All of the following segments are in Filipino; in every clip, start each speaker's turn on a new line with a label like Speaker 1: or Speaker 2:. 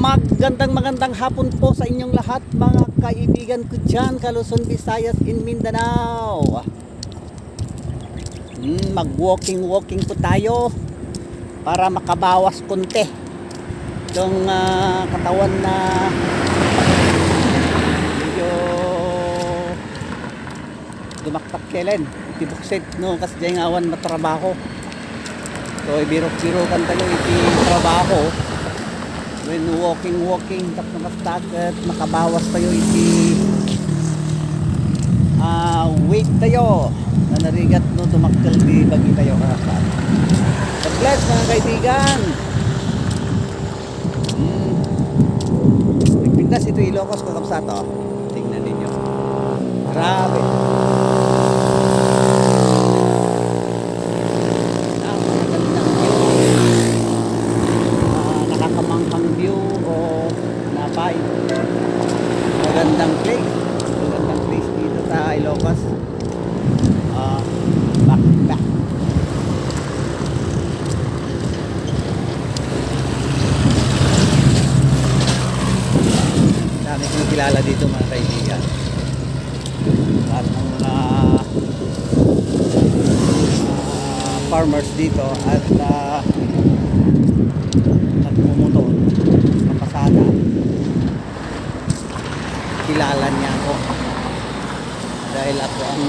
Speaker 1: Magandang hapon po sa inyong lahat mga kaibigan ko dyan, Luzon, Visayas, in Mindanao. Mag-walking po tayo para makabawas konti itong katawan na medyo dumaktak kailan tibuksit no kasi dyan awan matrabaho. So ibirok-biro kan tayo iti trabaho. When walking tap na mastagat makabawas tayo iti weight tayo na narigat no tumakkel di bagi tayo karasan. God bless mga kaibigan. Nagpintas ito Ilocos kakamsato. Tingnan ninyo, grabe. Magandang place dito sa Ilocos. Back dami kong kilala dito mga kaibigan, lahat ng mga farmers dito at nagmumotor sa pasada. Kilala niya ako dahil ako ang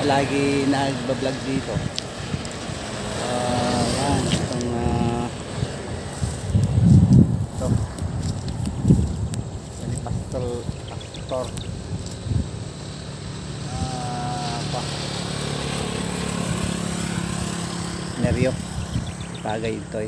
Speaker 1: lagi nagbablog dito. Yan itong ito pastor Neryo tagay ito